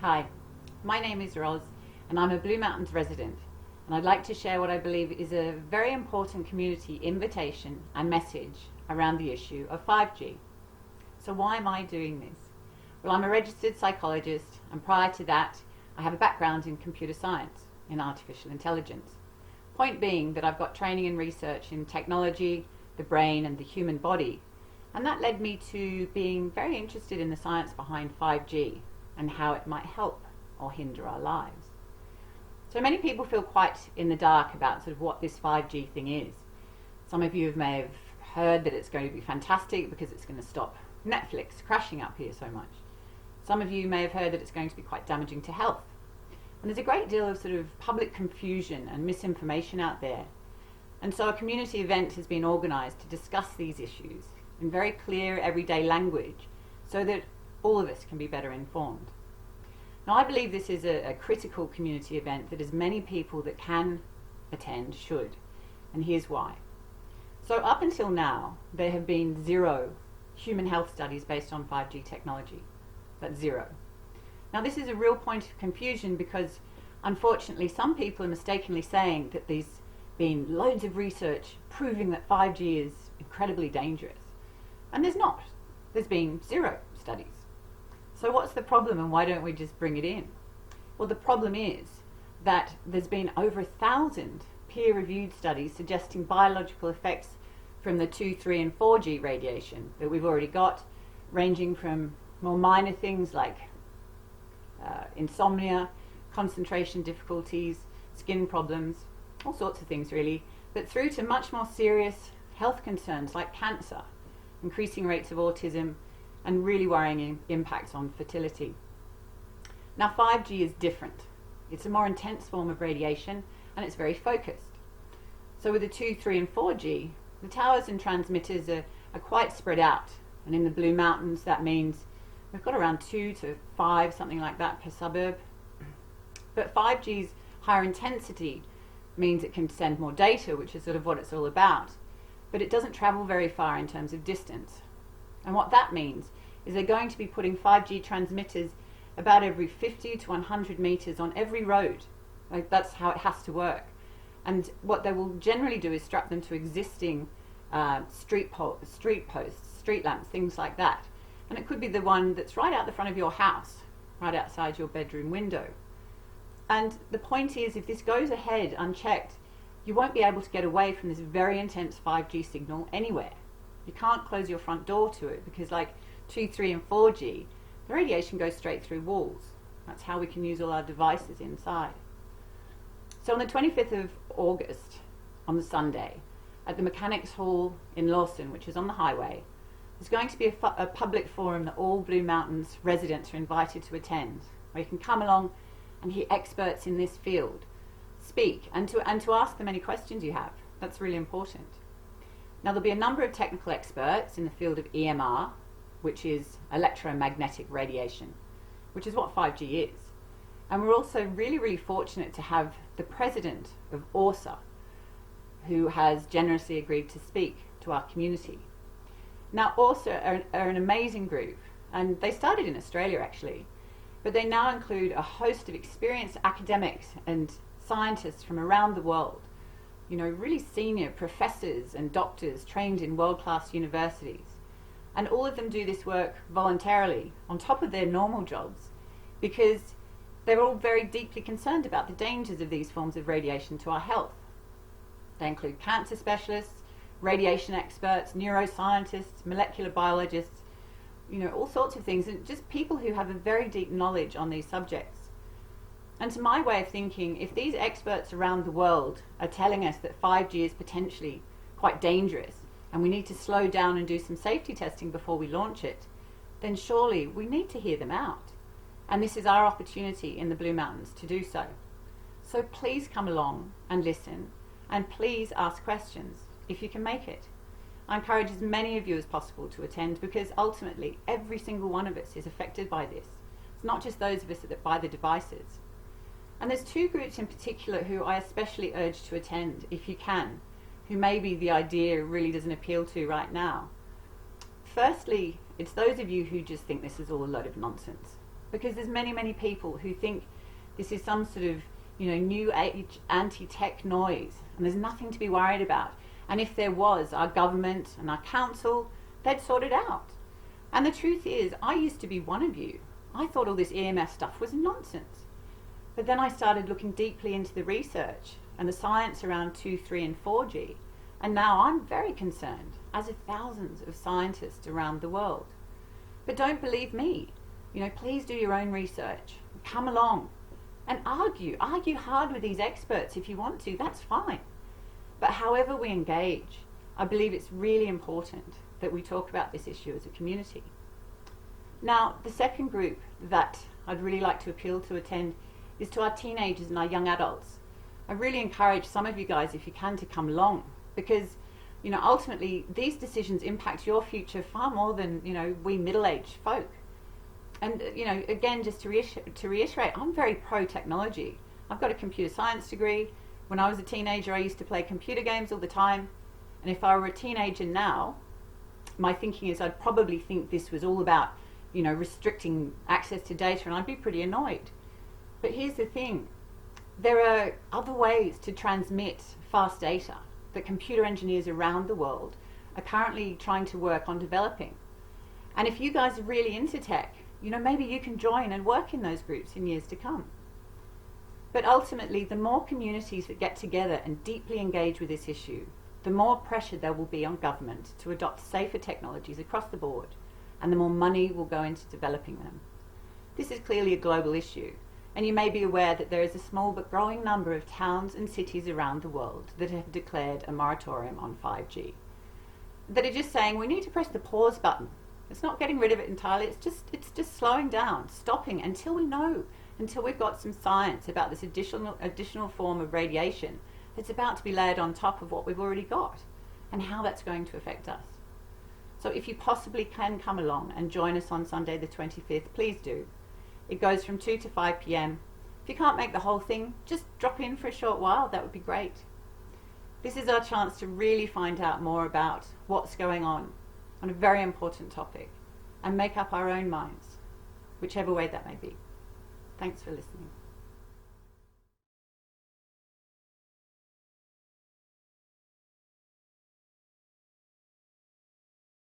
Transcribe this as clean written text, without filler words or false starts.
Hi, my name is Roz and I'm a Blue Mountains resident, and I'd like to share what I believe is a very important community invitation and message around the issue of 5G. So why am I doing this? Well, I'm a registered psychologist, and prior to that I have a background in computer science, in artificial intelligence. Point being that I've got training and research in technology, the brain and the human body, and that led me to being very interested in the science behind 5G and how it might help or hinder our lives. So many people feel quite in the dark about sort of what this 5G thing is. Some of you may have heard that it's going to be fantastic because it's going to stop Netflix crashing up here so much. Some of you may have heard that it's going to be quite damaging to health. And there's a great deal of sort of public confusion and misinformation out there. And so a community event has been organised to discuss these issues in very clear everyday language so that all of us can be better informed. Now, I believe this is a critical community event that as many people that can attend should, and here's why. So up until now, there have been 0 human health studies based on 5G technology. That's 0. Now, this is a real point of confusion because unfortunately some people are mistakenly saying that there's been loads of research proving that 5G is incredibly dangerous. And there's not. There's been 0 studies. So what's the problem, and why don't we just bring it in? Well, the problem is that there's been over 1,000 peer-reviewed studies suggesting biological effects from the 2, 3 and 4G radiation that we've already got, ranging from more minor things like insomnia, concentration difficulties, skin problems, all sorts of things really, but through to much more serious health concerns like cancer, increasing rates of autism, and really worrying impacts on fertility. Now, 5G is different. It's a more intense form of radiation and it's very focused. So with the 2, 3 and 4G, the towers and transmitters are quite spread out, and in the Blue Mountains that means we've got around 2 to 5, something like that, per suburb. But 5G's higher intensity means it can send more data, which is sort of what it's all about, but it doesn't travel very far in terms of distance. And what that means is they're going to be putting 5G transmitters about every 50 to 100 meters on every road. Like, that's how it has to work. And what they will generally do is strap them to existing street posts, street lamps, things like that. And it could be the one that's right out the front of your house, right outside your bedroom window. And the point is, if this goes ahead unchecked, you won't be able to get away from this very intense 5G signal anywhere. You can't close your front door to it because, like 2, 3 and 4G, the radiation goes straight through walls. That's how we can use all our devices inside. So on the 25th of August, on the Sunday, at the Mechanics Hall in Lawson, which is on the highway, there's going to be a public forum that all Blue Mountains residents are invited to attend, where you can come along and hear experts in this field speak and to ask them any questions you have. That's really important. Now, there'll be a number of technical experts in the field of EMR, which is electromagnetic radiation, which is what 5G is. And we're also really, really fortunate to have the president of ORSA, who has generously agreed to speak to our community. Now, ORSA are an amazing group, and they started in Australia actually, but they now include a host of experienced academics and scientists from around the world. You know, really senior professors and doctors trained in world-class universities. And all of them do this work voluntarily on top of their normal jobs because they're all very deeply concerned about the dangers of these forms of radiation to our health. They include cancer specialists, radiation experts, neuroscientists, molecular biologists, you know, all sorts of things, and just people who have a very deep knowledge on these subjects. And to my way of thinking, if these experts around the world are telling us that 5G is potentially quite dangerous and we need to slow down and do some safety testing before we launch it, then surely we need to hear them out. And this is our opportunity in the Blue Mountains to do so. So please come along and listen, and please ask questions if you can make it. I encourage as many of you as possible to attend because ultimately every single one of us is affected by this. It's not just those of us that buy the devices. And there's 2 groups in particular who I especially urge to attend, if you can, who maybe the idea really doesn't appeal to right now. Firstly, it's those of you who just think this is all a load of nonsense. because there's many people who think this is some sort of, new age anti-tech noise, and there's nothing to be worried about. And if there was, our government and our council, they'd sort it out. And the truth is, I used to be one of you. I thought all this EMF stuff was nonsense. But then I started looking deeply into the research and the science around 2, 3 and 4G. And now I'm very concerned, as are thousands of scientists around the world. But don't believe me. Please do your own research. Come along and argue hard with these experts if you want to, that's fine. But however we engage, I believe it's really important that we talk about this issue as a community. Now, the second group that I'd really like to appeal to attend is to our teenagers and our young adults. I really encourage some of you guys, if you can, to come along, because ultimately these decisions impact your future far more than we middle-aged folk. And again, just to reiterate, I'm very pro-technology. I've got a computer science degree. When I was a teenager, I used to play computer games all the time. And if I were a teenager now, my thinking is I'd probably think this was all about, restricting access to data, and I'd be pretty annoyed. But here's the thing. There are other ways to transmit fast data that computer engineers around the world are currently trying to work on developing. And if you guys are really into tech, maybe you can join and work in those groups in years to come. But ultimately, the more communities that get together and deeply engage with this issue, the more pressure there will be on government to adopt safer technologies across the board, and the more money will go into developing them. This is clearly a global issue, and you may be aware that there is a small but growing number of towns and cities around the world that have declared a moratorium on 5G. That are just saying we need to press the pause button. It's not getting rid of it entirely, it's just slowing down, stopping until we've got some science about this additional form of radiation that's about to be layered on top of what we've already got, and how that's going to affect us. So if you possibly can come along and join us on Sunday the 25th, please do. It goes from 2 to 5 p.m. If you can't make the whole thing, just drop in for a short while, that would be great. This is our chance to really find out more about what's going on a very important topic, and make up our own minds, whichever way that may be. Thanks for listening.